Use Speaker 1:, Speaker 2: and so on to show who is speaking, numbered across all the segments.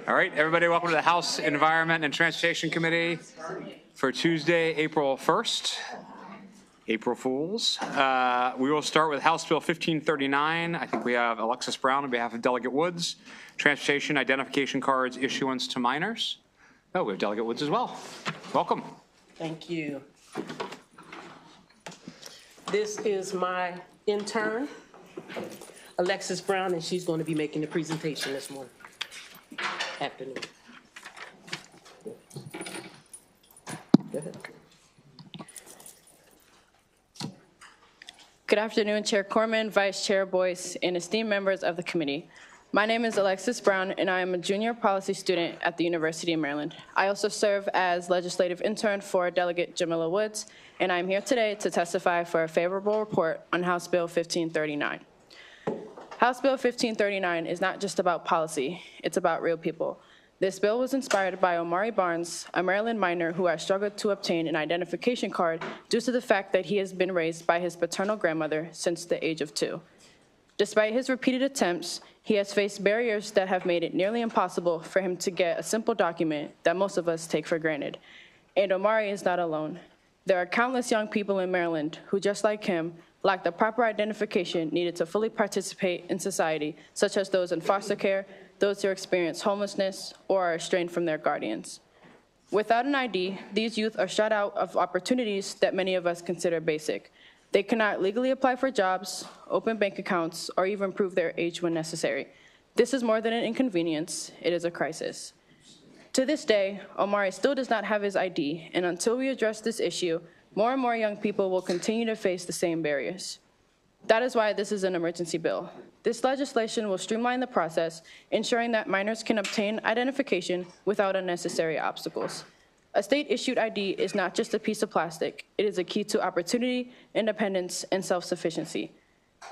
Speaker 1: All right, everybody, welcome to the House Environment and Transportation Committee for Tuesday, April 1st. April Fools. We will start with House Bill 1539. I think we have Alexis Brown on behalf of Delegate Woods. Transportation Identification Cards Issuance to Minors. Oh, we have Delegate Woods as well. Welcome.
Speaker 2: Thank you. This is my intern, Alexis Brown, and she's going to be making the presentation this morning. Afternoon. Go ahead.
Speaker 3: Good afternoon, Chair Corman, Vice Chair Boyce, and esteemed members of the committee. My name is Alexis Brown, and I am a junior policy student at the University of Maryland. I also serve as legislative intern for Delegate Jamila Woods, and I'm here today to testify for a favorable report on House Bill 1539. House Bill 1539 is not just about policy, it's about real people. This bill was inspired by Omari Barnes, a Maryland minor who has struggled to obtain an identification card due to the fact that he has been raised by his paternal grandmother since the age of 2. Despite his repeated attempts, he has faced barriers that have made it nearly impossible for him to get a simple document that most of us take for granted. And Omari is not alone. There are countless young people in Maryland who, just like him, lack the proper identification needed to fully participate in society, such as those in foster care, those who experience homelessness, or are estranged from their guardians. Without an ID, these youth are shut out of opportunities that many of us consider basic. They cannot legally apply for jobs, open bank accounts, or even prove their age when necessary. This is more than an inconvenience, it is a crisis. To this day, Omari still does not have his ID, and until we address this issue, more and more young people will continue to face the same barriers. That is why this is an emergency bill. This legislation will streamline the process, ensuring that minors can obtain identification without unnecessary obstacles. A state-issued ID is not just a piece of plastic. It is a key to opportunity, independence, and self-sufficiency.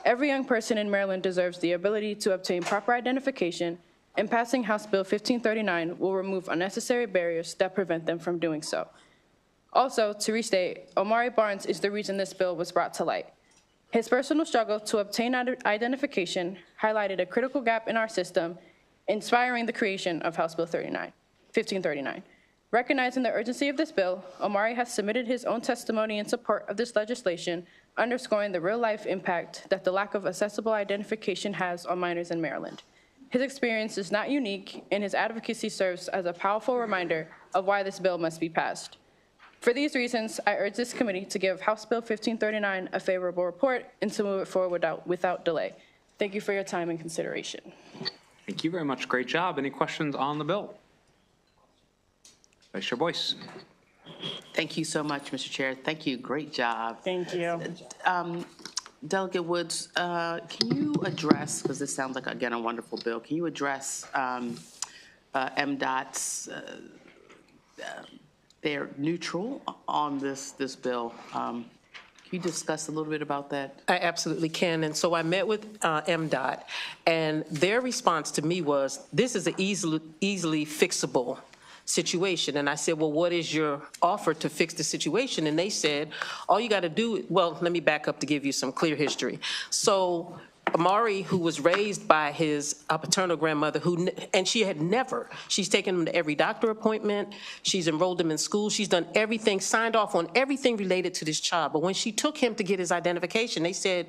Speaker 3: Every young person in Maryland deserves the ability to obtain proper identification, and passing House Bill 1539 will remove unnecessary barriers that prevent them from doing so. Also, to restate, Omari Barnes is the reason this bill was brought to light. His personal struggle to obtain identification highlighted a critical gap in our system, inspiring the creation of House Bill 1539. Recognizing the urgency of this bill, Omari has submitted his own testimony in support of this legislation, underscoring the real-life impact that the lack of accessible identification has on minors in Maryland. His experience is not unique, and his advocacy serves as a powerful reminder of why this bill must be passed. For these reasons, I urge this committee to give House Bill 1539 a favorable report and to move it forward without delay. Thank you for your time and consideration.
Speaker 1: Thank you very much. Great job. Any questions on the bill? Vice Chair Boyce.
Speaker 4: Thank you so much, Mr. Chair. Thank you. Great job.
Speaker 3: Thank you.
Speaker 4: Delegate Woods, can you address, because this sounds like, again, a wonderful bill, can you address MDOT's, they're neutral on this bill. Can you discuss a little bit about that?
Speaker 2: I absolutely can. And so I met with MDOT, and their response to me was, this is an easily fixable situation. And I said, well, what is your offer to fix the situation? And they said, all you got to do, well, let me back up to give you some clear history. So Omari, who was raised by his paternal grandmother, and she's taken him to every doctor appointment, she's enrolled him in school, she's done everything, signed off on everything related to this child. But when she took him to get his identification, they said,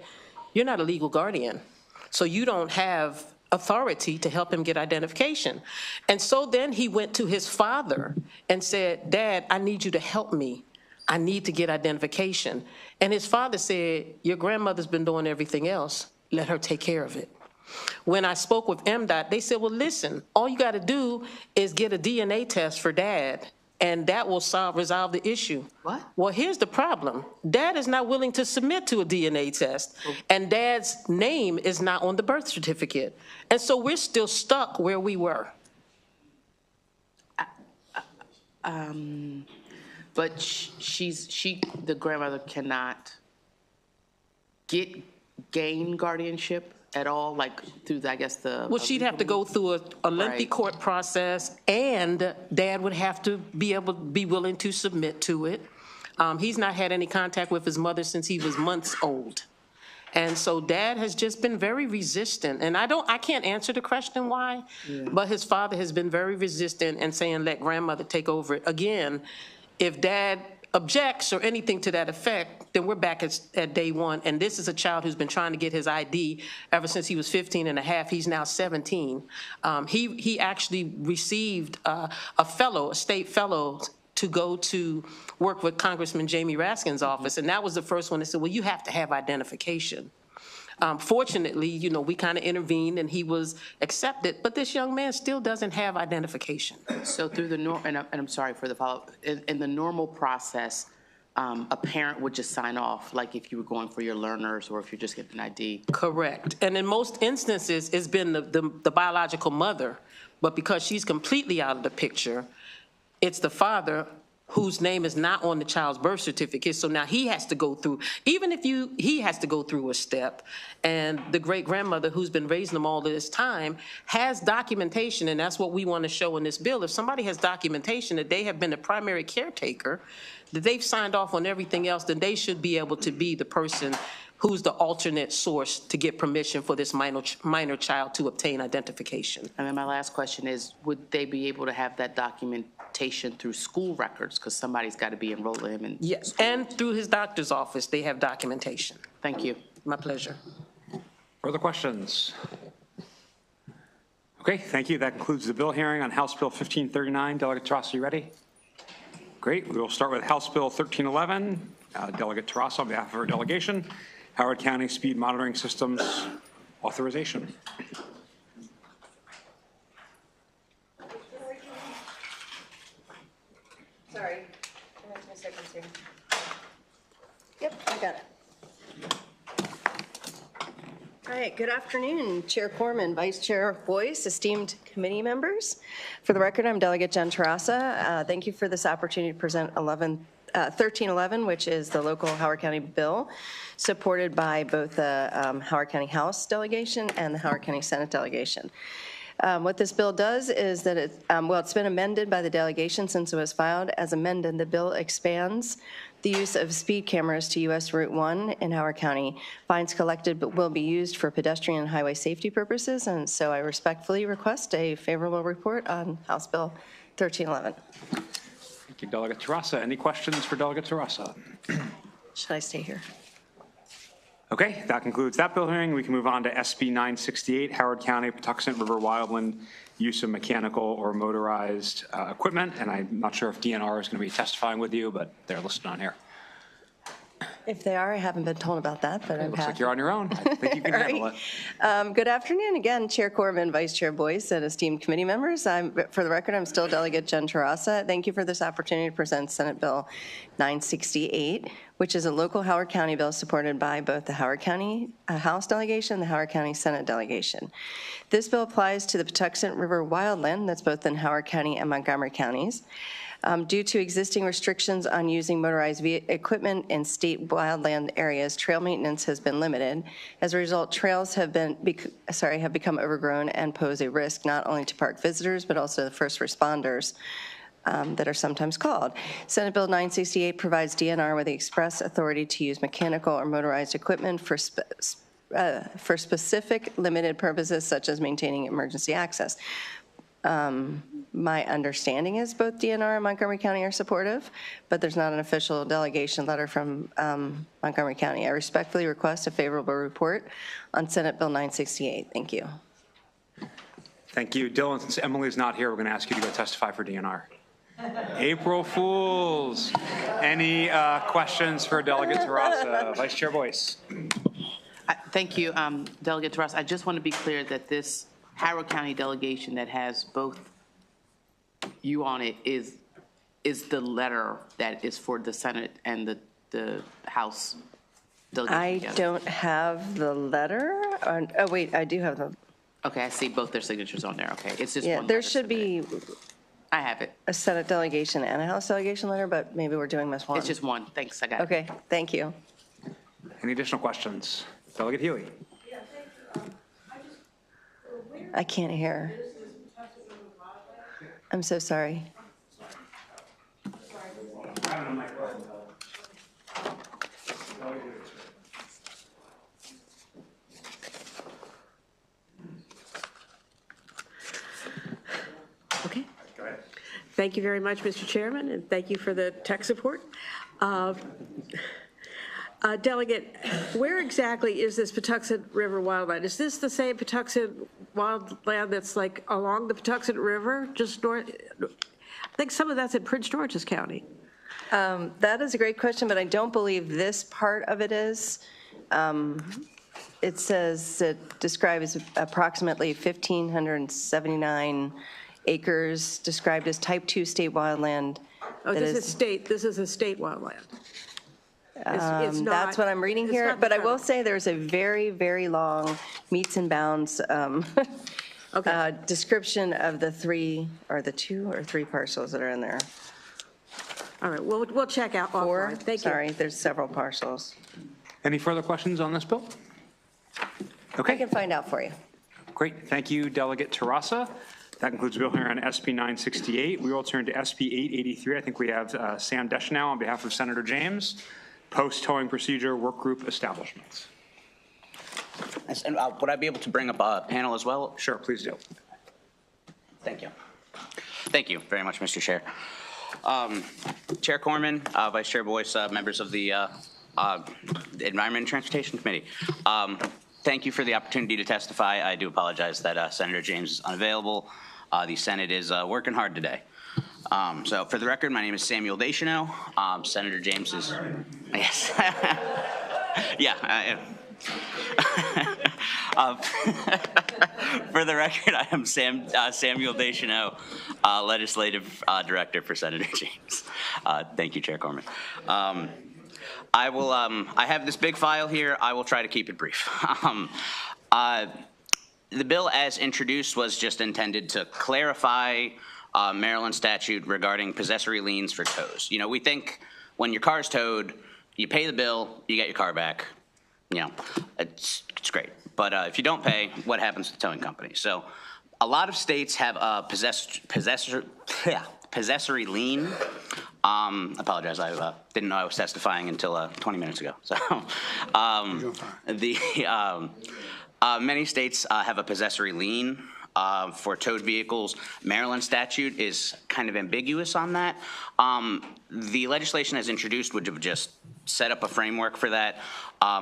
Speaker 2: you're not a legal guardian, so you don't have authority to help him get identification. And so then he went to his father and said, Dad, I need you to help me. I need to get identification. And his father said, your grandmother's been doing everything else. Let her take care of it. When I spoke with MDOT, they said, well, listen, all you got to do is get a DNA test for Dad, and that will resolve the issue.
Speaker 4: What?
Speaker 2: Well, here's the problem. Dad is not willing to submit to a DNA test, and Dad's name is not on the birth certificate. And so we're still stuck where we were.
Speaker 4: But the grandmother cannot gain guardianship at all, like through, I guess, the...
Speaker 2: Well, she'd have to go through a lengthy court process, and Dad would have to be willing to submit to it. He's not had any contact with his mother since he was months old. And so Dad has just been very resistant. And I can't answer the question why, but his father has been very resistant and saying, let grandmother take over it. Again, if Dad objects or anything to that effect, then we're back at day one. And this is a child who's been trying to get his ID ever since he was 15 and a half. He's now 17. He actually received a state fellow, to go to work with Congressman Jamie Raskin's office. And that was the first one that said, well, you have to have identification. Fortunately, we kind of intervened and he was accepted, but this young man still doesn't have identification.
Speaker 4: So through the and I'm sorry for the follow-up, in the normal process, a parent would just sign off, like if you were going for your learners or if you're just getting an ID?
Speaker 2: Correct. And in most instances, it's been the biological mother, but because she's completely out of the picture, it's the father whose name is not on the child's birth certificate. So now he has to go through, even if he has to go through a step, and the great-grandmother who's been raising them all this time has documentation, and that's what we want to show in this bill. If somebody has documentation that they have been the primary caretaker, that they've signed off on everything else, then they should be able to be the person who's the alternate source to get permission for this minor child to obtain identification.
Speaker 4: And then my last question is, would they be able to have that documentation through school records? Because somebody's got to be enrolling him in
Speaker 2: Yes,
Speaker 4: school.
Speaker 2: and through his doctor's office, they have documentation.
Speaker 4: Thank you.
Speaker 2: My pleasure.
Speaker 1: Further questions? Okay, thank you. That concludes the bill hearing on House Bill 1539. Delegate Tarassa, you ready? Great. We will start with House Bill 1311. Delegate Tarassa, on behalf of our delegation, Howard County Speed Monitoring Systems Authorization.
Speaker 5: Sorry, I have my seconds here. Yep, I got it. All right, good afternoon, Chair Corman, Vice Chair Boyce, esteemed committee members. For the record, I'm Delegate Jen Tarassa. Thank you for this opportunity to present 1311, which is the local Howard County bill, supported by both the Howard County House delegation and the Howard County Senate delegation. What this bill does is that it's been amended by the delegation since it was filed. As amended, the bill expands the use of speed cameras to US Route 1 in Howard County. Fines collected will be used for pedestrian and highway safety purposes, and so I respectfully request a favorable report on House Bill 1311.
Speaker 1: Thank you, Delegate Tarassa. Any questions for Delegate Tarassa?
Speaker 5: Should I stay here?
Speaker 1: Okay, that concludes that bill hearing. We can move on to SB 968, Howard County, Patuxent River Wildland, use of mechanical or motorized equipment. And I'm not sure if DNR is going to be testifying with you, but they're listed on here.
Speaker 5: If they are, I haven't been told about that, but I'm
Speaker 1: Looks like
Speaker 5: happy.
Speaker 1: you're on your own. I think you can handle it.
Speaker 5: Good afternoon again, Chair Corman, Vice Chair Boyce, and esteemed committee members. For the record, I'm still Delegate Jen Tarassa. Thank you for this opportunity to present Senate Bill 968, which is a local Howard County bill supported by both the Howard County House delegation and the Howard County Senate delegation. This bill applies to the Patuxent River wildland that's both in Howard County and Montgomery counties. Due to existing restrictions on using motorized equipment in state wildland areas, trail maintenance has been limited. As a result, trails have become overgrown and pose a risk not only to park visitors, but also the first responders that are sometimes called. Senate Bill 968 provides DNR with the express authority to use mechanical or motorized equipment for specific limited purposes, such as maintaining emergency access. My understanding is both DNR and Montgomery County are supportive, but there's not an official delegation letter from Montgomery County. I respectfully request a favorable report on Senate Bill 968. Thank you.
Speaker 1: Thank you. Dylan, since Emily's not here, we're going to ask you to go testify for DNR. April Fools. Any questions for Delegate Tarassa? Vice Chair Boyce.
Speaker 4: Thank you, Delegate Tarassa. I just want to be clear that this Howard County delegation that has both you on it is the letter that is for the Senate and the House delegation
Speaker 5: I
Speaker 4: together.
Speaker 5: don't have the letter. Oh, wait, I do have the,
Speaker 4: Okay, I see both their signatures on there. Okay, it's just
Speaker 5: yeah,
Speaker 4: one
Speaker 5: there
Speaker 4: letter
Speaker 5: should be
Speaker 4: submitted. I have it.
Speaker 5: a Senate delegation and a House delegation letter, but maybe we're doing this one.
Speaker 4: It's just one. Thanks, I got it.
Speaker 5: Okay, thank you.
Speaker 1: Any additional questions? Delegate Healy.
Speaker 5: I can't hear. I'm so sorry.
Speaker 6: Thank you very much, Mr. Chairman, and thank you for the tech support. Delegate, where exactly is this Patuxent River wildland? Is this the same Patuxent wildland that's like along the Patuxent River, just north? I think some of that's in Prince George's County.
Speaker 5: That is a great question, but I don't believe this part of it is. It says, it describes approximately 1,579 acres described as type 2 state wildland.
Speaker 6: Oh, this is a state wildland. It's not.
Speaker 5: That's what I'm reading here, but I will say there's a very, very long meets and bounds description of the 2 or 3 parcels that are in there.
Speaker 6: All right, we'll check out offline. Thank you.
Speaker 5: Sorry, there's several parcels.
Speaker 1: Any further questions on this bill?
Speaker 5: I
Speaker 1: Okay,
Speaker 5: can find out for you.
Speaker 1: great. Thank you, Delegate Terrassa. That concludes the bill here on SB 968. We will turn to SB 883. I think we have Sam Deschanel on behalf of Senator James. Post-towing procedure workgroup establishments.
Speaker 7: And would I be able to bring up a panel as well?
Speaker 1: Sure, please do.
Speaker 7: Thank you. Thank you very much, Mr. Chair. Chair Corman, Vice Chair Boyce, members of the Environment and Transportation Committee. Thank you for the opportunity to testify. I do apologize that Senator James is unavailable. The Senate is working hard today. So for the record, my name is Samuel Deschanel. Senator James is, yes. Yeah. For the record, I am Samuel Deschanel, Legislative Director for Senator James. Thank you, Chair Corman. I have this big file here. I will try to keep it brief. The bill as introduced was just intended to clarify Maryland statute regarding possessory liens for tows. You know, we think when your car's towed, you pay the bill, you get your car back. You know, it's great. But if you don't pay, what happens to the towing company? So a lot of states have a possessory lien. I apologize, I didn't know I was testifying until 20 minutes ago. So many states have a possessory lien for towed vehicles. Maryland statute is kind of ambiguous on that. The legislation as introduced would have just set up a framework for that.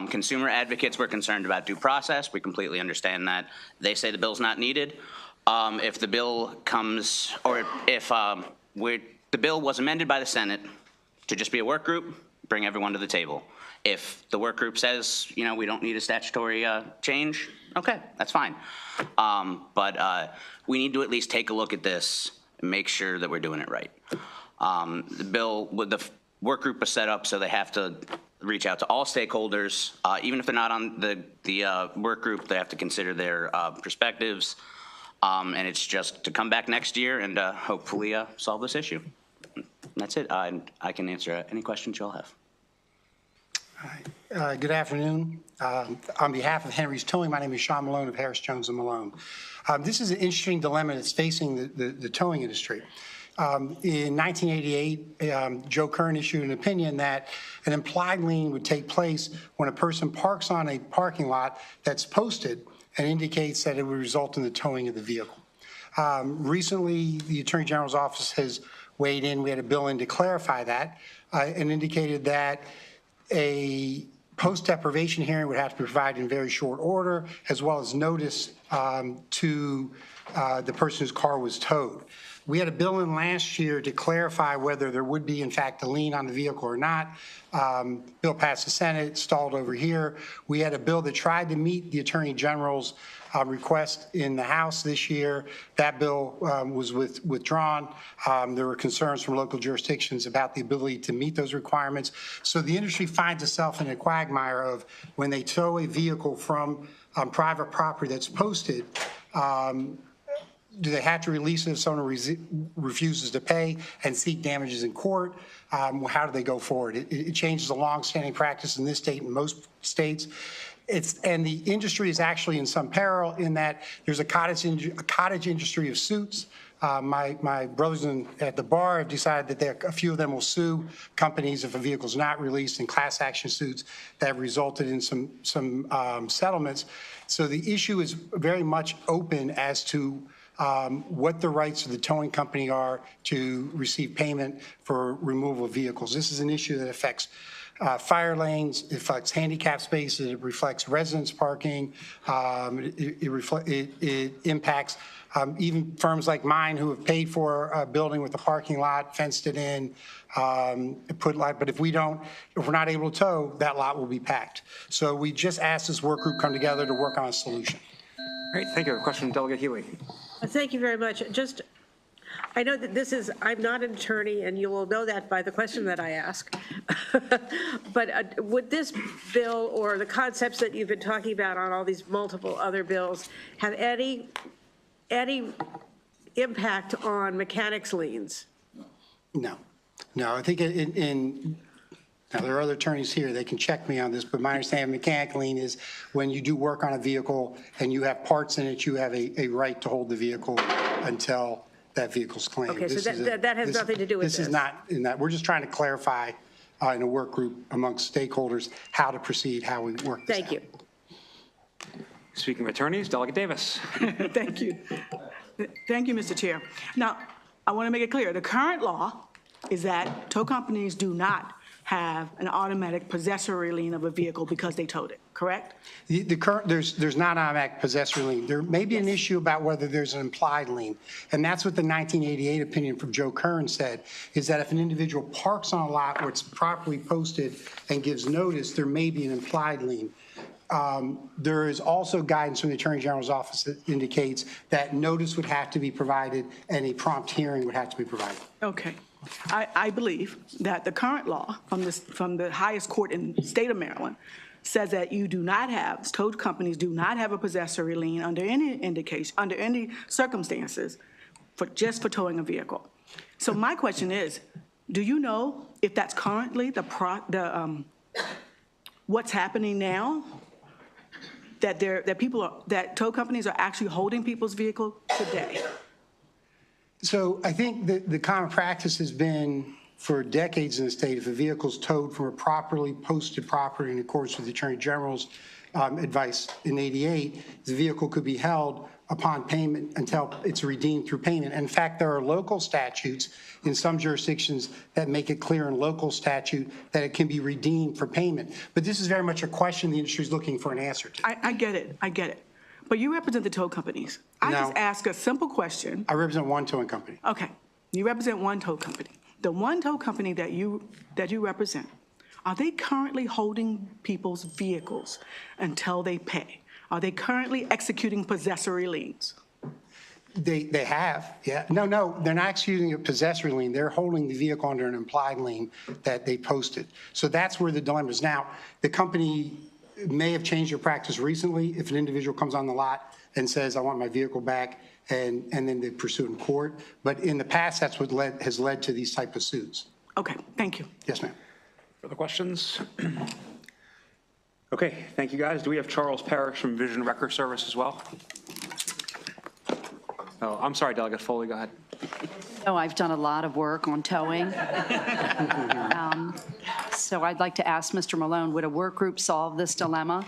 Speaker 7: Consumer advocates were concerned about due process. We completely understand that. They say the bill's not needed. If the bill comes, or if the bill was amended by the Senate to just be a work group, bring everyone to the table. If the work group says, you know, we don't need a statutory change, okay, that's fine. But we need to at least take a look at this and make sure that we're doing it right. The bill, with the work group was set up so they have to reach out to all stakeholders. Even if they're not on the work group, they have to consider their perspectives. And it's just to come back next year and hopefully solve this issue. That's it. I can answer any questions you'll have.
Speaker 8: Hi. Good afternoon. On behalf of Henry's Towing, my name is Sean Malone of Harris, Jones & Malone. This is an interesting dilemma that's facing the towing industry. In 1988, Joe Kern issued an opinion that an implied lien would take place when a person parks on a parking lot that's posted and indicates that it would result in the towing of the vehicle. Recently, the Attorney General's office has weighed in. We had a bill in to clarify that and indicated that a post-deprivation hearing would have to be provided in very short order, as well as notice to the person whose car was towed. We had a bill in last year to clarify whether there would be, in fact, a lien on the vehicle or not. Bill passed the Senate, stalled over here. We had a bill that tried to meet the Attorney General's request in the House this year. That bill was withdrawn. There were concerns from local jurisdictions about the ability to meet those requirements. So the industry finds itself in a quagmire of when they tow a vehicle from private property that's posted, do they have to release it if someone refuses to pay and seek damages in court? How do they go forward? It changes a long-standing practice in this state and most states. And the industry is actually in some peril in that there's a cottage industry of suits. My brothers at the bar have decided that a few of them will sue companies if a vehicle is not released in class action suits that have resulted in some settlements. So the issue is very much open as to what the rights of the towing company are to receive payment for removal of vehicles. This is an issue that affects fire lanes, it affects handicap spaces, it reflects residence parking, it impacts even firms like mine who have paid for a building with a parking lot, fenced it in, but if we're not able to tow, that lot will be packed. So we just asked this work group come together to work on a solution.
Speaker 1: Great, thank you. A question, Delegate Healy.
Speaker 6: Thank you very much. Just, I know that I'm not an attorney, and you will know that by the question that I ask. But would this bill or the concepts that you've been talking about on all these multiple other bills have any impact on mechanics liens?
Speaker 8: No, I think now there are other attorneys here, they can check me on this, but my understanding of mechanic lien is when you do work on a vehicle and you have parts in it, you have a right to hold the vehicle until that vehicle's claimed.
Speaker 6: Okay, so that has nothing to do with this?
Speaker 8: This is not in that. We're just trying to clarify in a work group amongst stakeholders how to proceed, how we work this out.
Speaker 6: Thank you.
Speaker 1: Speaking of attorneys, Delegate Davis.
Speaker 9: Thank you. Thank you, Mr. Chair. Now, I want to make it clear, the current law is that tow companies do not have an automatic possessory lien of a vehicle because they towed it, correct?
Speaker 8: There's not an automatic possessory lien. There may be an issue about whether there's an implied lien, and that's what the 1988 opinion from Joe Kern said, is that if an individual parks on a lot where it's properly posted and gives notice, there may be an implied lien. There is also guidance from the Attorney General's office that indicates that notice would have to be provided and a prompt hearing would have to be provided.
Speaker 9: Okay. I believe that the current law from the highest court in the state of Maryland says that you do not have, tow companies do not have a possessory lien under any indication, under any circumstances, just for towing a vehicle. So my question is, do you know if that's currently what's happening now? That tow companies are actually holding people's vehicles today?
Speaker 8: So I think that the common practice has been for decades in the state, if a vehicle's towed from a properly posted property in accordance with the Attorney General's advice in 88, the vehicle could be held upon payment until it's redeemed through payment. In fact, there are local statutes in some jurisdictions that make it clear in local statute that it can be redeemed for payment. But this is very much a question the industry is looking for an answer to.
Speaker 9: I get it. But you represent the tow companies. I just ask a simple question.
Speaker 8: I represent one towing company.
Speaker 9: Okay, you represent one tow company. The one tow company that you represent, are they currently holding people's vehicles until they pay? Are they currently executing possessory liens?
Speaker 8: They have, yeah. No, they're not executing a possessory lien. They're holding the vehicle under an implied lien that they posted. So that's where the dilemma is. Now, the company may have changed their practice recently. If an individual comes on the lot and says, I want my vehicle back, and then they pursue it in court. But in the past, that's what has led to these type of suits.
Speaker 9: Okay, thank you.
Speaker 8: Yes, ma'am.
Speaker 1: Further questions? Okay, thank you, guys. Do we have Charles Parrish from Vision Record Service as well? Oh, I'm sorry, Delegate Foley, go ahead.
Speaker 10: No, I've done a lot of work on towing. So I'd like to ask Mr. Malone, would a work group solve this dilemma?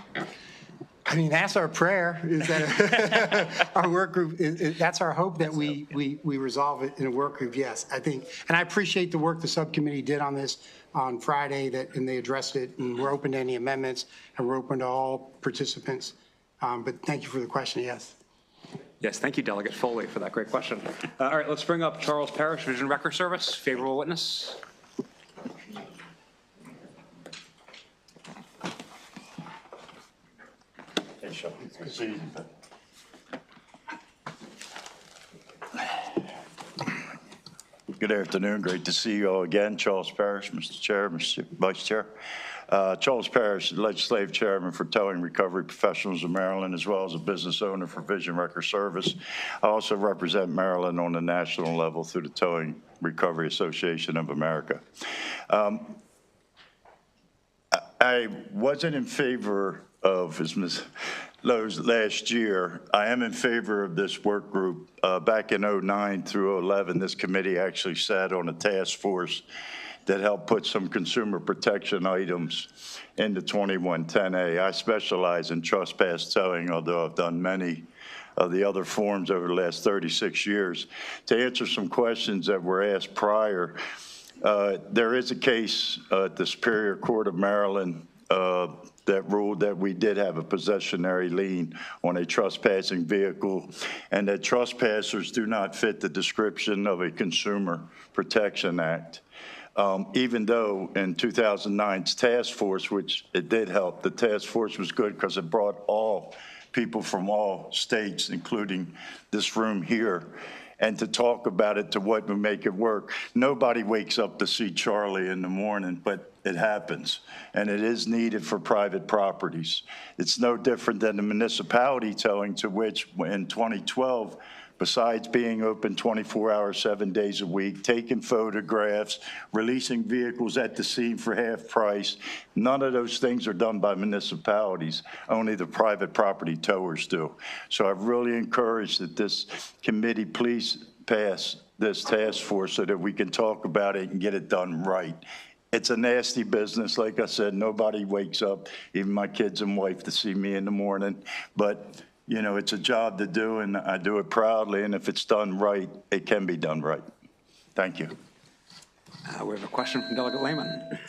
Speaker 8: I mean, that's our prayer, is that our work group, that's our hope that we resolve it in a work group, yes, I think. And I appreciate the work the subcommittee did on this on Friday, and they addressed it, and we're open to any amendments, and we're open to all participants. But thank you for the question, yes.
Speaker 1: Yes, thank you, Delegate Foley, for that great question. All right, let's bring up Charles Parrish, Vision Record Service, favorable witness.
Speaker 11: Hey, Sean. Good to see you. Good afternoon. Great to see you all again. Charles Parrish, Mr. Chair, Mr. Vice Chair. Charles Parrish, Legislative Chairman for Towing Recovery Professionals of Maryland, as well as a business owner for Vision Record Service. I also represent Maryland on the national level through the Towing Recovery Association of America. I wasn't in favor of, as Ms. Lowe's last year, I am in favor of this work group. Back in 09 through 11, this committee actually sat on a task force that helped put some consumer protection items into 2110A. I specialize in trespass towing, although I've done many of the other forms over the last 36 years. To answer some questions that were asked prior, there is a case at the Superior Court of Maryland that ruled that we did have a possessionary lien on a trespassing vehicle, and that trespassers do not fit the description of a Consumer Protection Act. Even though in 2009's task force, which it did help, the task force was good because it brought all people from all states, including this room here, and to talk about it to what would make it work. Nobody wakes up to see Charlie in the morning, but it happens, and it is needed for private properties. It's no different than the municipality towing, to which in 2012, besides being open 24 hours, 7 days a week, taking photographs, releasing vehicles at the scene for half price, none of those things are done by municipalities. Only the private property towers do. So I really encourage that this committee please pass this task force so that we can talk about it and get it done right. It's a nasty business. Like I said, nobody wakes up, even my kids and wife, to see me in the morning. But you know, it's a job to do, and I do it proudly, and if it's done right, it can be done right. Thank you.
Speaker 1: We have a question from Delegate Lehman.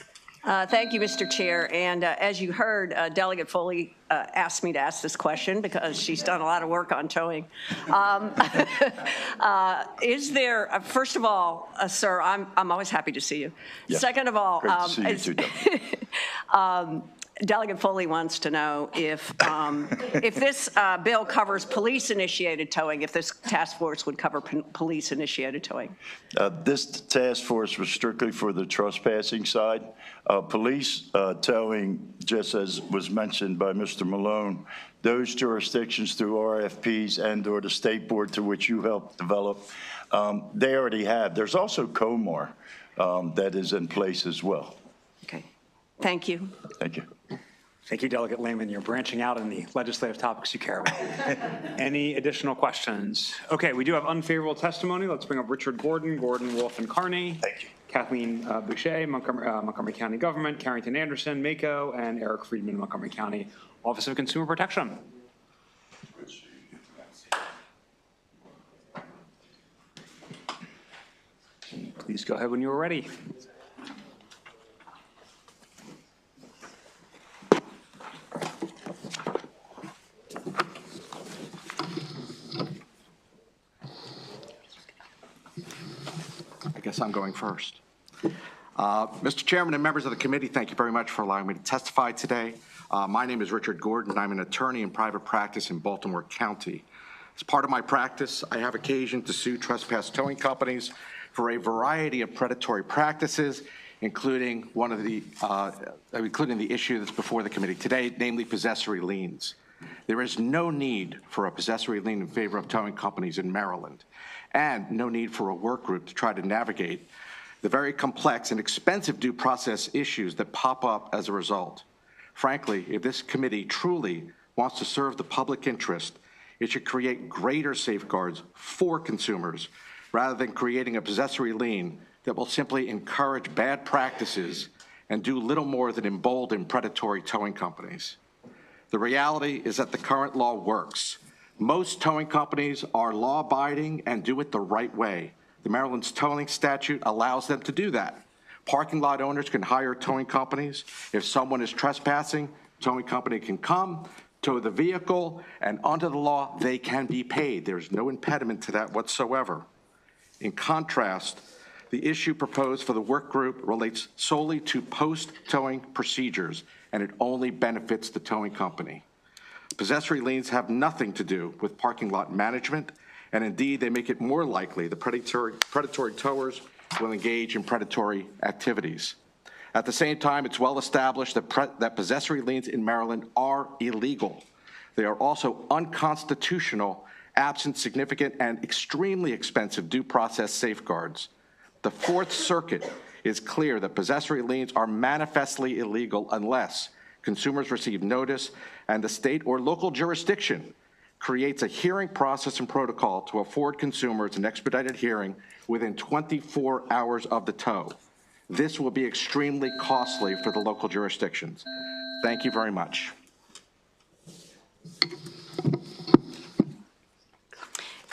Speaker 12: Thank you, Mr. Chair. And as you heard, Delegate Foley asked me to ask this question because she's done a lot of work on towing. Is there, first of all, sir, I'm always happy to see you. Yes. Second of all,
Speaker 11: great to see you too,
Speaker 12: Delegate Foley wants to know if this bill covers police-initiated towing, if this task force would cover police-initiated towing.
Speaker 11: This task force was strictly for the trespassing side. Police towing, just as was mentioned by Mr. Malone, those jurisdictions through RFPs and or the state board to which you helped develop, they already have. There's also COMAR that is in place as well.
Speaker 12: Okay. Thank you.
Speaker 11: Thank you.
Speaker 1: Thank you, Delegate Lehman. You're branching out in the legislative topics you care about. Any additional questions? Okay, we do have unfavorable testimony. Let's bring up Richard Gordon, Wolf, and Carney.
Speaker 11: Thank you.
Speaker 1: Kathleen Boucher, Montgomery County Government, Carrington Anderson, Mako, and Eric Friedman, Montgomery County Office of Consumer Protection. Please go ahead when you are ready.
Speaker 13: I guess I'm going first. Mr. Chairman and members of the committee, thank you very much for allowing me to testify today. My name is Richard Gordon. I'm an attorney in private practice in Baltimore County. As part of my practice, I have occasion to sue trespass towing companies for a variety of predatory practices, including the issue that's before the committee today, namely possessory liens. There is no need for a possessory lien in favor of towing companies in Maryland, and no need for a work group to try to navigate the very complex and expensive due process issues that pop up as a result. Frankly, if this committee truly wants to serve the public interest, it should create greater safeguards for consumers rather than creating a possessory lien that will simply encourage bad practices and do little more than embolden predatory towing companies. The reality is that the current law works. Most towing companies are law-abiding and do it the right way. The Maryland's towing statute allows them to do that. Parking lot owners can hire towing companies. If someone is trespassing, towing company can come, tow the vehicle, and under the law, they can be paid. There's no impediment to that whatsoever. In contrast, the issue proposed for the work group relates solely to post-towing procedures, and it only benefits the towing company. Possessory liens have nothing to do with parking lot management, and indeed, they make it more likely the predatory towers will engage in predatory activities. At the same time, it's well established that possessory liens in Maryland are illegal. They are also unconstitutional, absent significant and extremely expensive due process safeguards. The Fourth Circuit is clear that possessory liens are manifestly illegal unless consumers receive notice and the state or local jurisdiction creates a hearing process and protocol to afford consumers an expedited hearing within 24 hours of the tow. This will be extremely costly for the local jurisdictions. Thank you very much.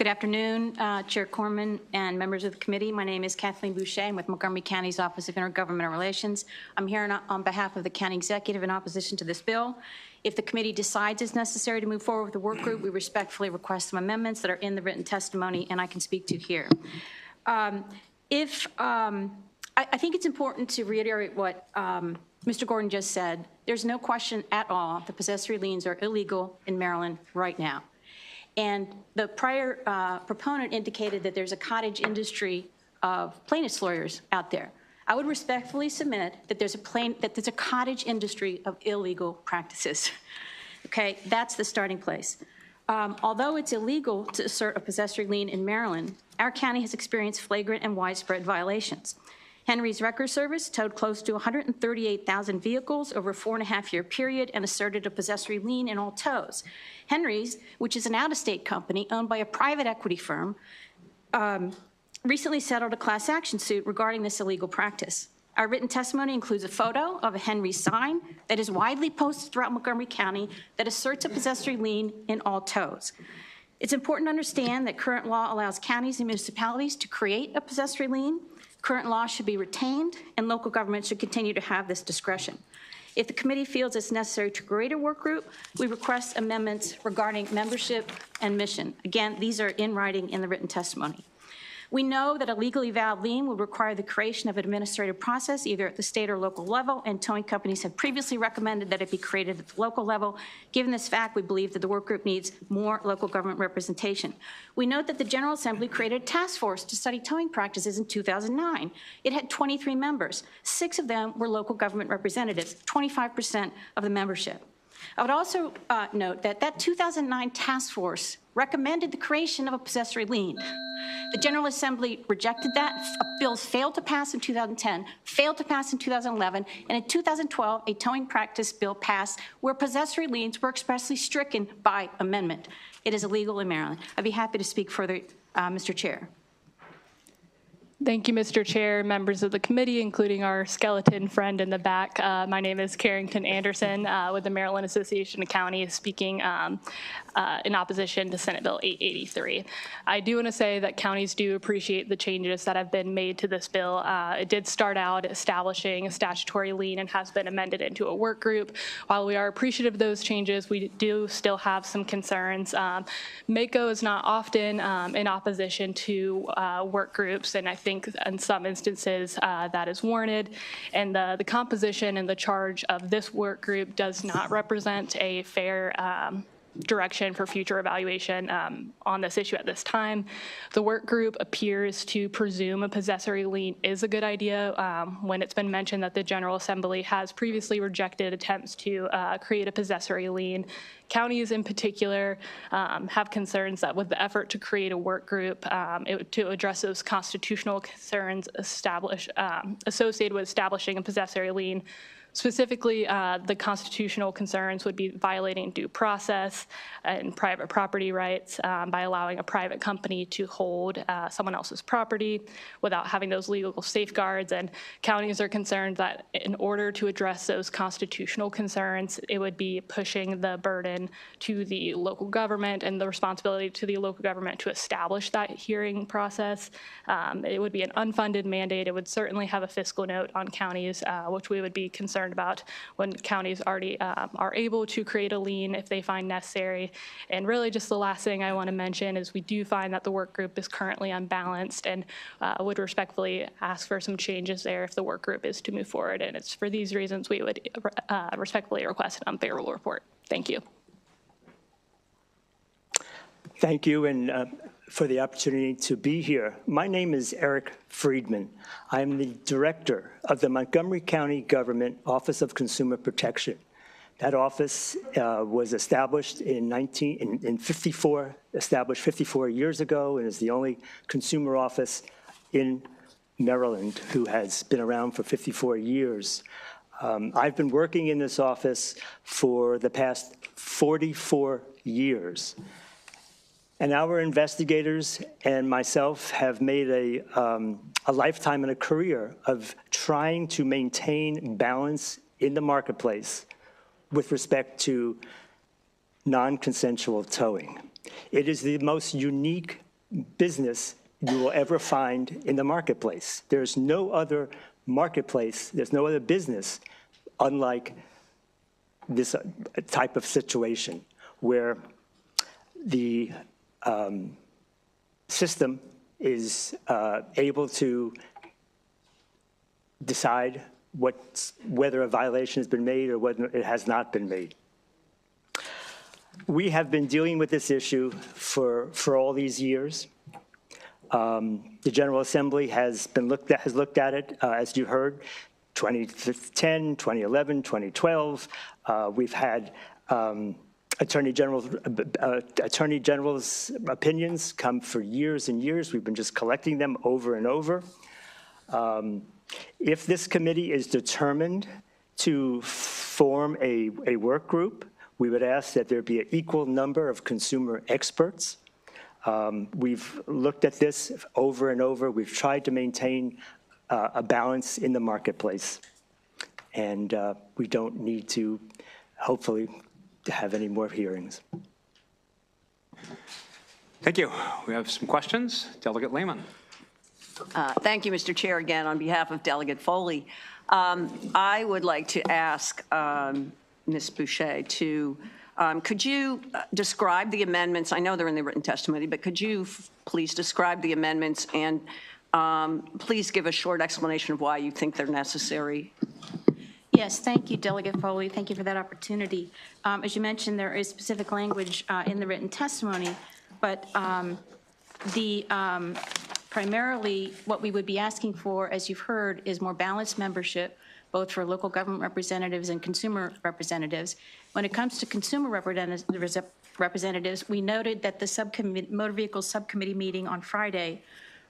Speaker 14: Good afternoon, Chair Corman and members of the committee. My name is Kathleen Boucher. I'm with Montgomery County's Office of Intergovernmental Relations. I'm here on behalf of the county executive in opposition to this bill. If the committee decides it's necessary to move forward with the work group, we respectfully request some amendments that are in the written testimony and I can speak to here. I think it's important to reiterate what Mr. Gordon just said. There's no question at all that possessory liens are illegal in Maryland right now. And the prior proponent indicated that there's a cottage industry of plaintiffs' lawyers out there. I would respectfully submit that there's a cottage industry of illegal practices. Okay, that's the starting place. Although it's illegal to assert a possessory lien in Maryland, our county has experienced flagrant and widespread violations. Henry's Record Service towed close to 138,000 vehicles over a 4.5-year period and asserted a possessory lien in all tows. Henry's, which is an out-of-state company owned by a private equity firm, recently settled a class action suit regarding this illegal practice. Our written testimony includes a photo of a Henry's sign that is widely posted throughout Montgomery County that asserts a possessory lien in all tows. It's important to understand that current law allows counties and municipalities to create a possessory lien. Current law should be retained, and local governments should continue to have this discretion. If the committee feels it's necessary to create a work group, we request amendments regarding membership and mission. Again, these are in writing in the written testimony. We know that a legally valid lien would require the creation of an administrative process either at the state or local level, and towing companies have previously recommended that it be created at the local level. Given this fact, we believe that the work group needs more local government representation. We note that the General Assembly created a task force to study towing practices in 2009. It had 23 members. 6 of them were local government representatives, 25% of the membership. I would also note that that 2009 task force recommended the creation of a possessory lien. The General Assembly rejected that. Bills failed to pass in 2010, failed to pass in 2011, and in 2012, a towing practice bill passed where possessory liens were expressly stricken by amendment. It is illegal in Maryland. I'd be happy to speak further, Mr. Chair.
Speaker 15: Thank you, Mr. Chair, members of the committee, including our skeleton friend in the back. My name is Carrington Anderson with the Maryland Association of Counties, speaking in opposition to Senate Bill 883. I do want to say that counties do appreciate the changes that have been made to this bill. It did start out establishing a statutory lien and has been amended into a work group. While we are appreciative of those changes, we do still have some concerns. MACO is not often in opposition to work groups, and I think in some instances that is warranted. And the composition and the charge of this work group does not represent a fair direction for future evaluation on this issue at this time. The work group appears to presume a possessory lien is a good idea when it's been mentioned that the General Assembly has previously rejected attempts to create a possessory lien. Counties in particular have concerns that with the effort to create a work group to address those constitutional concerns associated with establishing a possessory lien, specifically, the constitutional concerns would be violating due process and private property rights by allowing a private company to hold someone else's property without having those legal safeguards. And counties are concerned that in order to address those constitutional concerns, it would be pushing the burden to the local government and the responsibility to the local government to establish that hearing process. It would be an unfunded mandate. It would certainly have a fiscal note on counties, which we would be concerned about when counties already are able to create a lien if they find necessary. And really just the last thing I want to mention is we do find that the work group is currently unbalanced and would respectfully ask for some changes there if the work group is to move forward. And it's for these reasons we would respectfully request an unfavorable report. Thank you.
Speaker 16: Thank you, and for the opportunity to be here. My name is Eric Friedman. I'm the director of the Montgomery County Government Office of Consumer Protection. That office was established in 54, established 54 years ago, and is the only consumer office in Maryland who has been around for 54 years. I've been working in this office for the past 44 years. And our investigators and myself have made a lifetime and a career of trying to maintain balance in the marketplace with respect to non-consensual towing. It is the most unique business you will ever find in the marketplace. There's no other marketplace, there's no other business unlike this type of situation where the system is able to decide whether a violation has been made or whether it has not been made. We have been dealing with this issue for all these years. The General Assembly has looked at it, as you heard, 2010, 2011, 2012. We've had Attorney General's opinions come for years and years. We've been just collecting them over and over. If this committee is determined to form a work group, we would ask that there be an equal number of consumer experts. We've looked at this over and over. We've tried to maintain a balance in the marketplace. And we don't need to, hopefully, to have any more hearings.
Speaker 1: Thank you. We have some questions. Delegate Lehman.
Speaker 12: Thank you, Mr. Chair, again, on behalf of Delegate Foley. I would like to ask Ms. Boucher to, could you describe the amendments? I know they're in the written testimony, but could you please describe the amendments and please give a short explanation of why you think they're necessary?
Speaker 14: Yes, thank you, Delegate Foley. Thank you for that opportunity. As you mentioned, there is specific language in the written testimony, but primarily what we would be asking for, as you've heard, is more balanced membership, both for local government representatives and consumer representatives. When it comes to consumer representatives, we noted that the motor vehicle subcommittee meeting on Friday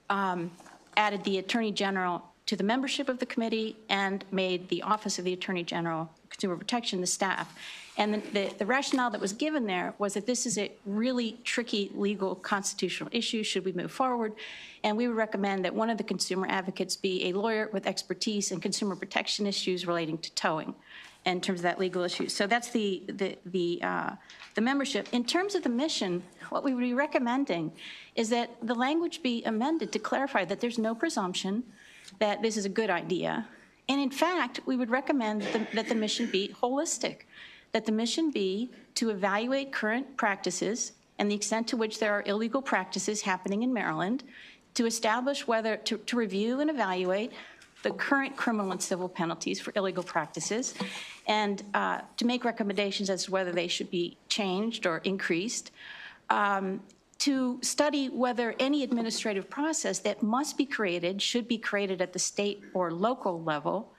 Speaker 14: added the Attorney General to the membership of the committee and made the Office of the Attorney General, Consumer Protection, the staff. And the rationale that was given there was that this is a really tricky legal constitutional issue. Should we move forward? And we would recommend that one of the consumer advocates be a lawyer with expertise in consumer protection issues relating to towing in terms of that legal issue. So that's the membership. In terms of the mission, what we would be recommending is that the language be amended to clarify that there's no presumption that this is a good idea. And in fact, we would recommend that the mission be holistic, that the mission be to evaluate current practices and the extent to which there are illegal practices happening in Maryland, to establish whether, to review and evaluate the current criminal and civil penalties for illegal practices, and to make recommendations as to whether they should be changed or increased, to study whether any administrative process that must be created should be created at the state or local level.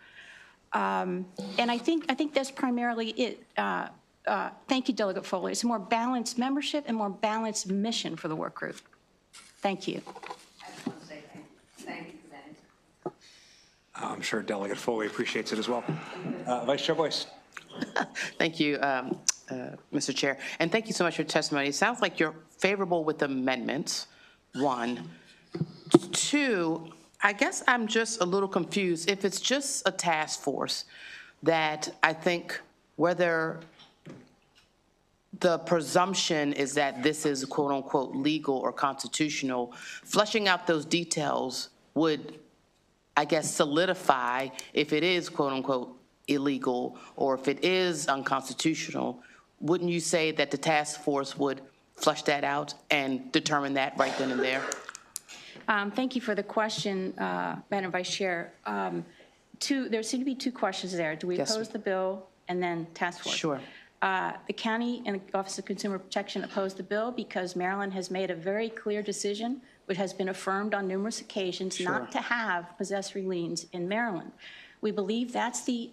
Speaker 14: And I think that's primarily it. Thank you, Delegate Foley. It's a more balanced membership and more balanced mission for the work group. Thank you.
Speaker 12: I just want to say thank you for that.
Speaker 1: I'm sure Delegate Foley appreciates it as well. Vice Chair Boyce.
Speaker 4: Thank you, Mr. Chair. And thank you so much for your testimony. It sounds like you're favorable with amendments, one. Two, I guess I'm just a little confused. If it's just a task force, that I think whether the presumption is that this is quote unquote legal or constitutional, fleshing out those details would, I guess, solidify if it is quote unquote illegal or if it is unconstitutional. Wouldn't you say that the task force would flesh that out and determine that right then and there?
Speaker 14: Thank you for the question, Madam Vice Chair. There seem to be two questions there. Do we oppose the bill and then task force?
Speaker 4: Sure.
Speaker 14: The county and the Office of Consumer Protection oppose the bill because Maryland has made a very clear decision, which has been affirmed on numerous occasions, not to have possessory liens in Maryland. We believe that's the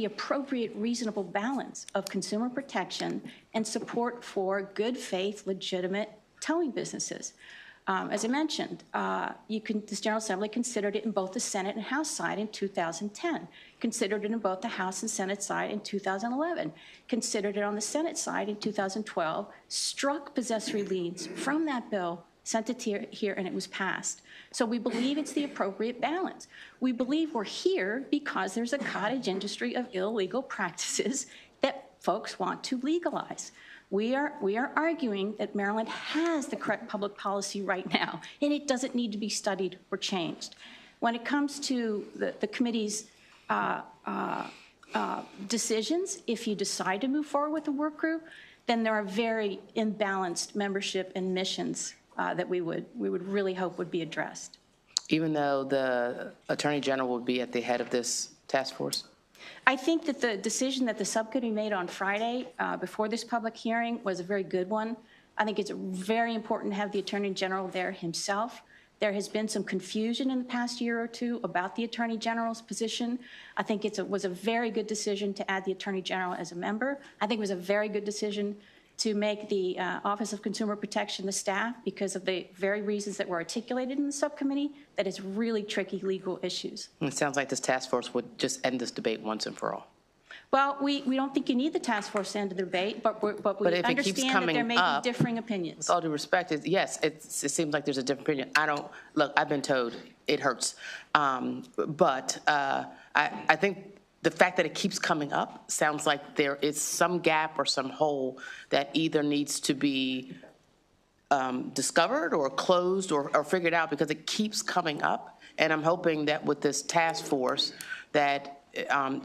Speaker 14: appropriate, reasonable balance of consumer protection and support for good faith, legitimate towing businesses. As I mentioned, this General Assembly considered it in both the Senate and House side in 2010, considered it in both the House and Senate side in 2011, considered it on the Senate side in 2012, struck possessory liens from that bill, sent it here, and it was passed. So we believe it's the appropriate balance. We believe we're here because there's a cottage industry of illegal practices that folks want to legalize. We are arguing that Maryland has the correct public policy right now, and it doesn't need to be studied or changed. When it comes to the committee's decisions, if you decide to move forward with the work group, then there are very imbalanced membership and missions that we would really hope would be addressed.
Speaker 4: Even though the Attorney General would be at the head of this task force?
Speaker 14: I think that the decision that the subcommittee made on Friday before this public hearing was a very good one. I think it's very important to have the Attorney General there himself. There has been some confusion in the past year or two about the Attorney General's position. I think it was a very good decision to add the Attorney General as a member. I think it was a very good decision to make the Office of Consumer Protection the staff because of the very reasons that were articulated in the subcommittee, that it's really tricky legal issues.
Speaker 4: It sounds like this task force would just end this debate once and for all.
Speaker 14: Well, we don't think you need the task force to end the debate, but we understand that there may be differing opinions.
Speaker 4: With all due respect, yes, it seems like there's a different opinion. Look, I've been told it hurts. But I think the fact that it keeps coming up sounds like there is some gap or some hole that either needs to be discovered or closed or figured out because it keeps coming up. And I'm hoping that with this task force that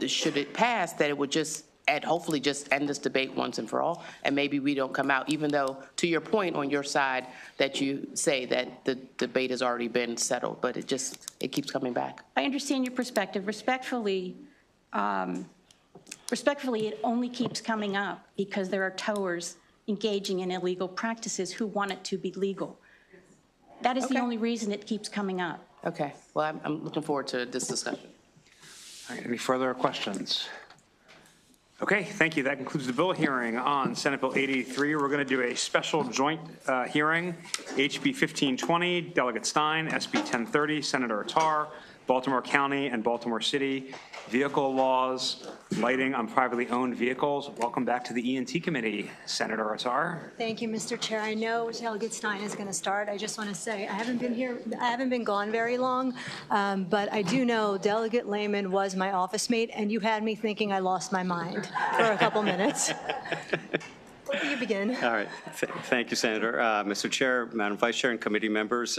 Speaker 4: should it pass, that it would just hopefully just end this debate once and for all, and maybe we don't come out, even though, to your point on your side, that you say that the debate has already been settled, but it keeps coming back.
Speaker 14: I understand your perspective. Respectfully, it only keeps coming up because there are towers engaging in illegal practices who want it to be legal. That is the only reason it keeps coming up.
Speaker 4: Okay. Well, I'm looking forward to this discussion.
Speaker 1: All right, any further questions? Okay, thank you. That concludes the bill hearing on Senate Bill 883. We're going to do a special joint hearing, HB 1520, Delegate Stein, SB 1030, Senator Attar, Baltimore County and Baltimore City, vehicle laws, lighting on privately owned vehicles. Welcome back to the ENT Committee, Senator Attar.
Speaker 17: Thank you, Mr. Chair. I know Delegate Stein is going to start. I just want to say I haven't been gone very long, but I do know Delegate Lehman was my office mate, and you had me thinking I lost my mind for a couple minutes. You begin.
Speaker 18: All right. Thank you, Senator. Mr. Chair, Madam Vice Chair, and committee members,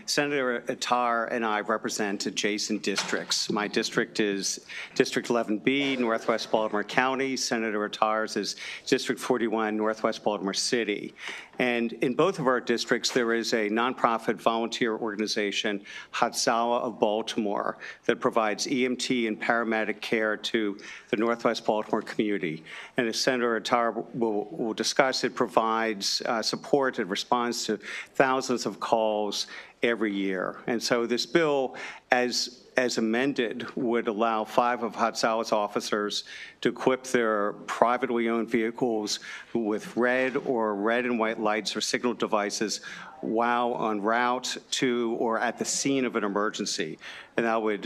Speaker 18: Senator Attar and I represent adjacent districts. My district is District 11B, Northwest Baltimore County. Senator Attar's is District 41, Northwest Baltimore City. And in both of our districts, there is a nonprofit volunteer organization, Hatzalah of Baltimore, that provides EMT and paramedic care to the Northwest Baltimore community. And as Senator Attar will discuss, it provides support and responds to thousands of calls every year. And so this bill, as amended, would allow 5 of Hatzalah's officers to equip their privately owned vehicles with red or red and white lights or signal devices while en route to or at the scene of an emergency. And that would,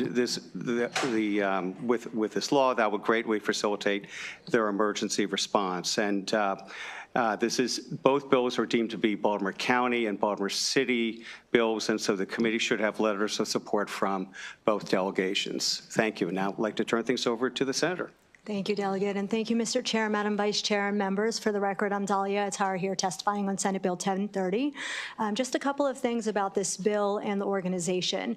Speaker 18: with this law, that would greatly facilitate their emergency response. And both bills are deemed to be Baltimore County and Baltimore City bills, and so the committee should have letters of support from both delegations. Thank you. And now I'd like to turn things over to the Senator.
Speaker 17: Thank you, Delegate, and thank you, Mr. Chair, Madam Vice Chair, and members. For the record, I'm Dahlia Attar here testifying on Senate Bill 1030. Just a couple of things about this bill and the organization.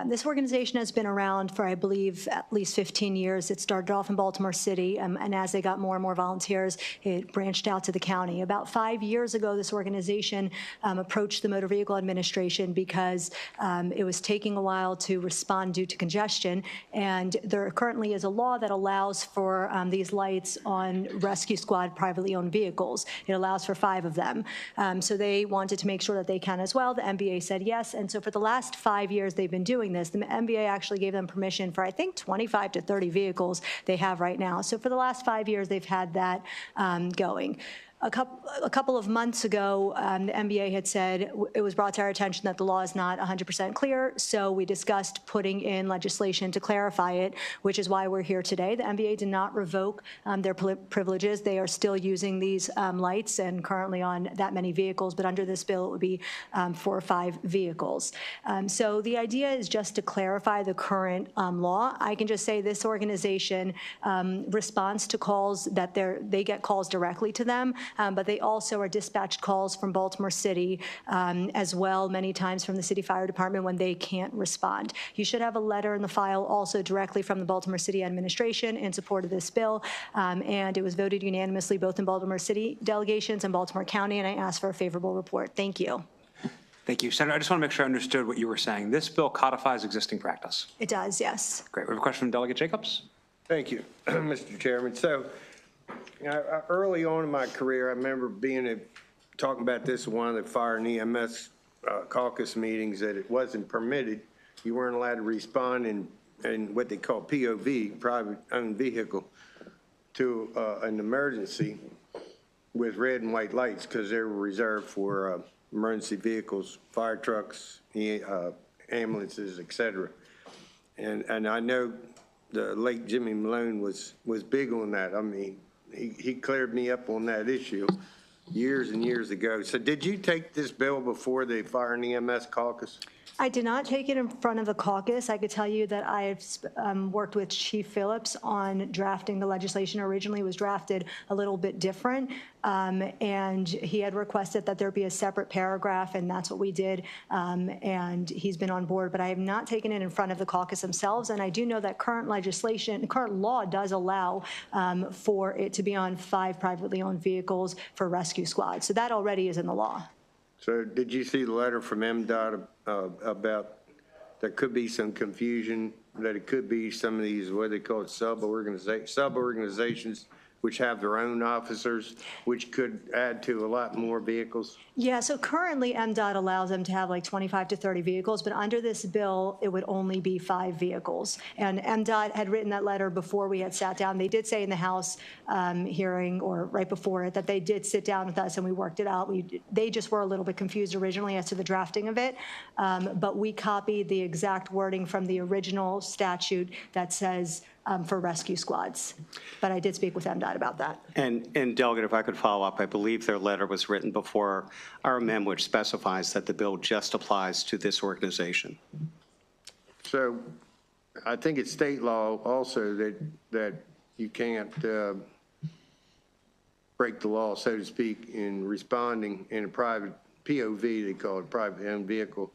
Speaker 17: This organization has been around for, I believe, at least 15 years. It started off in Baltimore City, and as they got more and more volunteers, it branched out to the county. About 5 years ago, this organization approached the Motor Vehicle Administration because it was taking a while to respond due to congestion, and there currently is a law that allows for these lights on rescue squad privately owned vehicles. It allows for 5 of them. So they wanted to make sure that they can as well. The MBA said yes. And so for the last 5 years they've been doing this. The MBA actually gave them permission for, I think, 25 to 30 vehicles they have right now. So for the last 5 years they've had that going. A couple of months ago, the MBA had said it was brought to our attention that the law is not 100% clear, so we discussed putting in legislation to clarify it, which is why we're here today. The MBA did not revoke their privileges. They are still using these lights and currently on that many vehicles, but under this bill it would be 4 or 5 vehicles. So the idea is just to clarify the current law. I can just say this organization responds to calls that they get calls directly to them. but they also are dispatched calls from Baltimore City as well, many times from the City Fire Department when they can't respond. You should have a letter in the file also directly from the Baltimore City administration in support of this bill, and it was voted unanimously both in Baltimore City delegations and Baltimore County, and I ask for a favorable report. Thank you.
Speaker 1: Thank you. Senator, I just want to make sure I understood what you were saying. This bill codifies existing practice.
Speaker 17: It does, yes.
Speaker 1: Great. We have a question from Delegate Jacobs.
Speaker 19: Thank you, Mr. Chairman. So early on in my career, I remember talking about this in one of the fire and EMS caucus meetings, that it wasn't permitted. You weren't allowed to respond in what they call POV, private owned vehicle, to an emergency with red and white lights, because they were reserved for emergency vehicles, fire trucks, ambulances, et cetera. And I know the late Jimmy Malone was big on that. I mean, he cleared me up on that issue years and years ago. So did you take this bill before the Fire and EMS caucus?
Speaker 17: I did not take it in front of the caucus. I could tell you that I have worked with Chief Phillips on drafting the legislation. Originally, it was drafted a little bit different, and he had requested that there be a separate paragraph, and that's what we did, and he's been on board. But I have not taken it in front of the caucus themselves, and I do know that current law does allow for it to be on 5 privately owned vehicles for rescue squads. So that already is in the law.
Speaker 19: So did you see the letter from MDOT about there could be some confusion, that it could be some of these, what they call it, sub-organizations, which have their own officers, which could add to a lot more vehicles?
Speaker 17: Yeah, so currently MDOT allows them to have like 25 to 30 vehicles, but under this bill, it would only be 5 vehicles. And MDOT had written that letter before we had sat down. They did say in the House hearing, or right before it, that they did sit down with us and we worked it out. They just were a little bit confused originally as to the drafting of it, but we copied the exact wording from the original statute that says for rescue squads. But I did speak with MDOT about that.
Speaker 18: And Delegate, if I could follow up, I believe their letter was written before our amendment, which specifies that the bill just applies to this organization.
Speaker 19: So I think it's state law also that you can't break the law, so to speak, in responding in a private POV, they call it, private owned vehicle.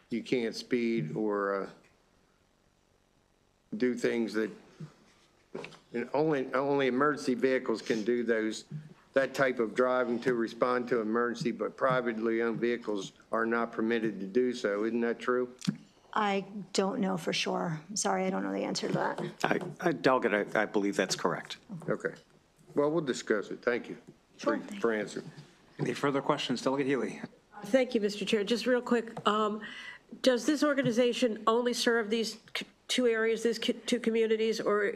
Speaker 19: You can't speed or do things that only emergency vehicles can do that type of driving to respond to emergency, but privately owned vehicles are not permitted to do so. Isn't that true?
Speaker 17: I don't know for sure. Sorry, I don't know the answer to that.
Speaker 18: Delegate, I believe that's correct.
Speaker 19: Okay. Well, we'll discuss it. Thank you for answering.
Speaker 1: Any further questions? Delegate Healy.
Speaker 6: Thank you, Mr. Chair. Just real quick, does this organization only serve these 2 areas, these 2 communities, or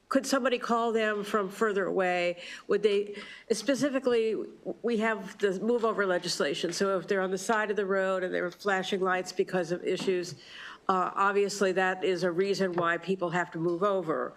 Speaker 6: could somebody call them from further away? Would they, specifically, we have the move over legislation, so if they're on the side of the road and they're flashing lights because of issues, obviously that is a reason why people have to move over.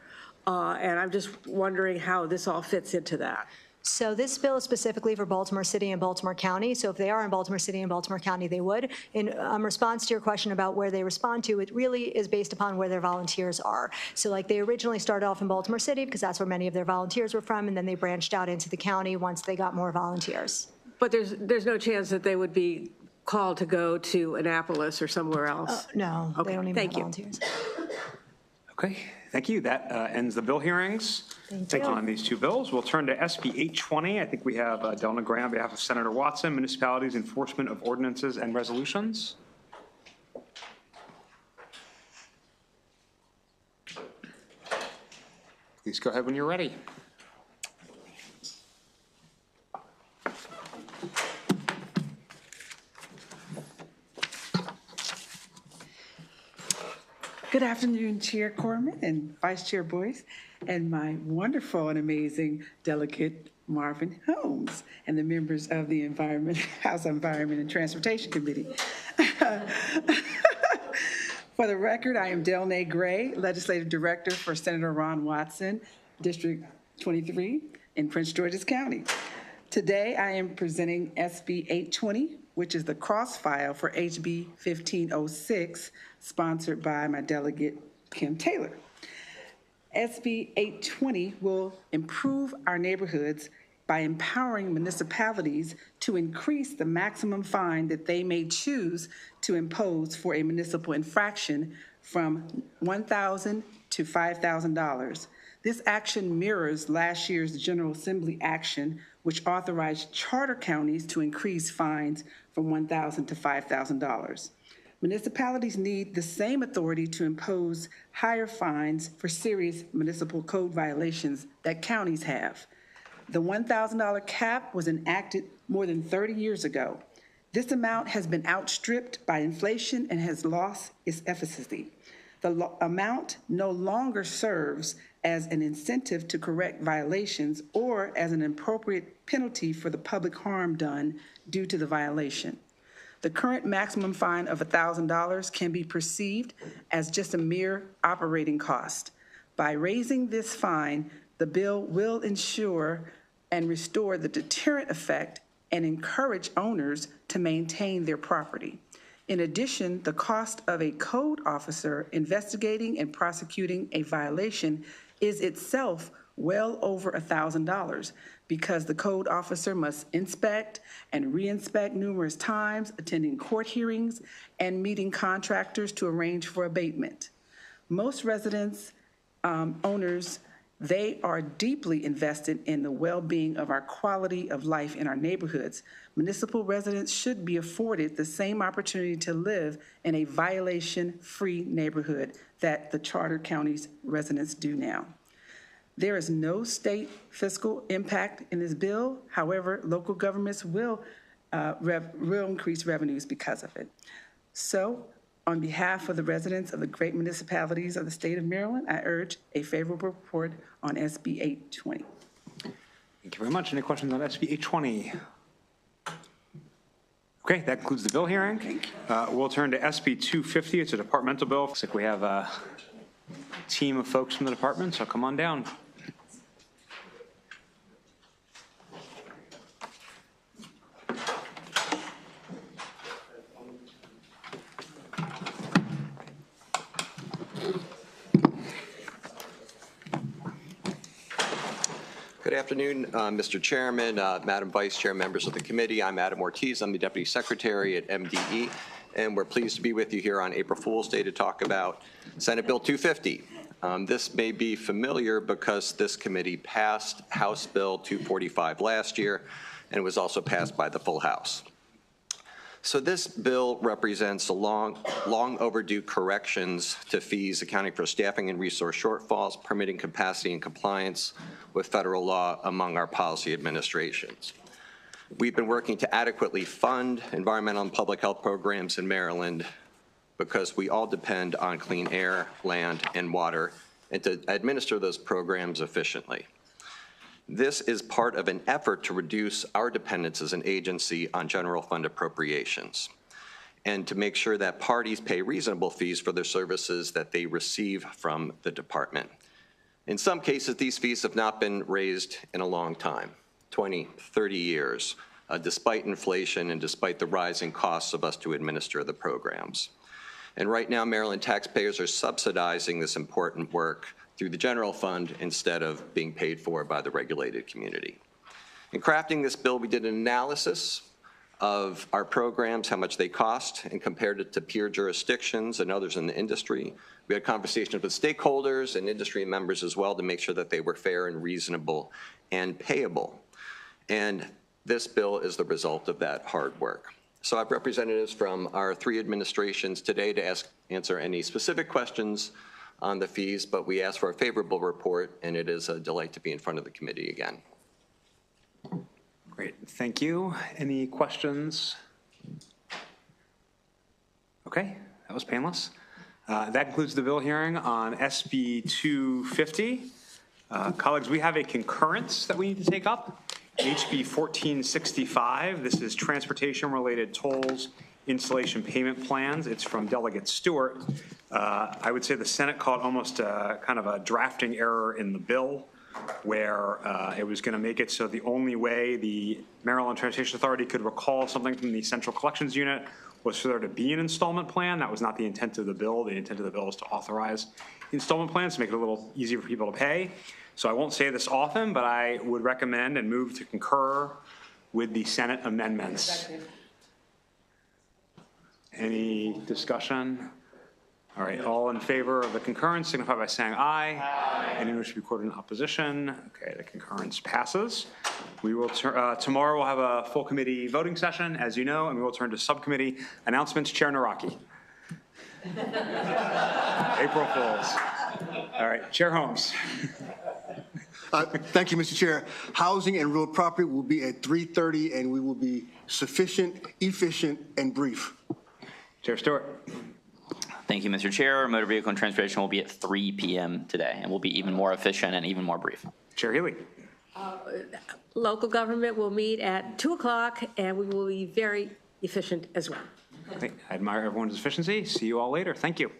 Speaker 6: And I'm just wondering how this all fits into that.
Speaker 17: So this bill is specifically for Baltimore City and Baltimore County. So if they are in Baltimore City and Baltimore County, they would. In response to your question about where they respond to, it really is based upon where their volunteers are. So like they originally started off in Baltimore City because that's where many of their volunteers were from, and then they branched out into the county once they got more volunteers.
Speaker 6: But there's no chance that they would be called to go to Annapolis or somewhere else?
Speaker 17: No,
Speaker 6: okay.
Speaker 17: They don't even
Speaker 6: Thank
Speaker 17: have volunteers.
Speaker 1: Okay, thank you. That ends the bill hearings.
Speaker 17: Thank you.
Speaker 1: On these 2 bills. We'll turn to SB 820. I think we have Delna Gray on behalf of Senator Watson, Municipalities Enforcement of Ordinances and Resolutions. Please go ahead when you're ready.
Speaker 20: Good afternoon, Chair Corman and Vice Chair Boyce, and my wonderful and amazing Delegate Marvin Holmes, and the members of the House Environment and Transportation Committee. For the record, I am Delna Gray, Legislative Director for Senator Ron Watson, District 23 in Prince George's County. Today, I am presenting SB 820, which is the cross-file for HB 1506, sponsored by my delegate, Kim Taylor. SB 820 will improve our neighborhoods by empowering municipalities to increase the maximum fine that they may choose to impose for a municipal infraction from $1,000 to $5,000. This action mirrors last year's General Assembly action, which authorized charter counties to increase fines from $1,000 to $5,000. Municipalities need the same authority to impose higher fines for serious municipal code violations that counties have. The $1,000 cap was enacted more than 30 years ago. This amount has been outstripped by inflation and has lost its efficacy. The amount no longer serves as an incentive to correct violations or as an appropriate penalty for the public harm done due to the violation. The current maximum fine of $1,000 can be perceived as just a mere operating cost. By raising this fine, the bill will ensure and restore the deterrent effect and encourage owners to maintain their property. In addition, the cost of a code officer investigating and prosecuting a violation is itself well over $1,000 because the code officer must inspect and re-inspect numerous times, attending court hearings, and meeting contractors to arrange for abatement. Most residents, owners, they are deeply invested in the well-being of our quality of life in our neighborhoods. Municipal residents should be afforded the same opportunity to live in a violation-free neighborhood that the charter counties residents do now. There is no state fiscal impact in this bill. However, local governments will increase revenues because of it. So, on behalf of the residents of the great municipalities of the state of Maryland, I urge a favorable report on SB 820.
Speaker 1: Thank you very much. Any questions on SB 820? Okay, that concludes the bill hearing. We'll turn to SB 250. It's a departmental bill. Looks like we have a team of folks from the department, so come on down.
Speaker 21: Good afternoon, Mr. Chairman, Madam Vice Chair, members of the committee. I'm Adam Ortiz. I'm the Deputy Secretary at MDE, and we're pleased to be with you here on April Fool's Day to talk about Senate Bill 250. This may be familiar because this committee passed House Bill 245 last year, and it was also passed by the full House. So this bill represents a long overdue corrections to fees accounting for staffing and resource shortfalls, permitting capacity and compliance with federal law among our policy administrations. We've been working to adequately fund environmental and public health programs in Maryland because we all depend on clean air, land, and water, and to administer those programs efficiently. This is part of an effort to reduce our dependence as an agency on general fund appropriations and to make sure that parties pay reasonable fees for their services that they receive from the department. In some cases, these fees have not been raised in a long time, 20, 30 years, despite inflation and despite the rising costs of us to administer the programs. And right now, Maryland taxpayers are subsidizing this important work through the general fund instead of being paid for by the regulated community. In crafting this bill, we did an analysis of our programs, how much they cost, and compared it to peer jurisdictions and others in the industry. We had conversations with stakeholders and industry members as well to make sure that they were fair and reasonable and payable. And this bill is the result of that hard work. So I have representatives from our three administrations today to answer any specific questions on the fees, but we ask for a favorable report, and it is a delight to be in front of the committee again.
Speaker 1: Great, thank you. Any questions? Okay, that was painless. That concludes the bill hearing on SB 250. Colleagues, we have a concurrence that we need to take up. HB 1465, this is transportation-related tolls, installation payment plans. It's from Delegate Stewart. I would say the Senate caught almost kind of a drafting error in the bill where it was going to make it so the only way the Maryland Transportation Authority could recall something from the Central Collections Unit was for there to be an installment plan. That was not the intent of the bill. The intent of the bill is to authorize installment plans to make it a little easier for people to pay. So I won't say this often, but I would recommend and move to concur with the Senate amendments. Any discussion? All right, all in favor of the concurrence signify by saying aye. Aye. Anyone wish to be recorded in opposition? Okay, the concurrence passes. We will tomorrow we'll have a full committee voting session, as you know, and we will turn to subcommittee announcements. Chair Naraki. April Fools. All right, Chair Holmes.
Speaker 3: Thank you, Mr. Chair. Housing and real property will be at 3:30, and we will be sufficient, efficient, and brief.
Speaker 1: Chair Stewart.
Speaker 22: Thank you, Mr. Chair. Motor vehicle and transportation will be at 3 p.m. today, and we'll be even more efficient and even more brief.
Speaker 1: Chair Healy.
Speaker 6: Local government will meet at 2 o'clock, and we will be very efficient as well.
Speaker 1: I admire everyone's efficiency. See you all later. Thank you.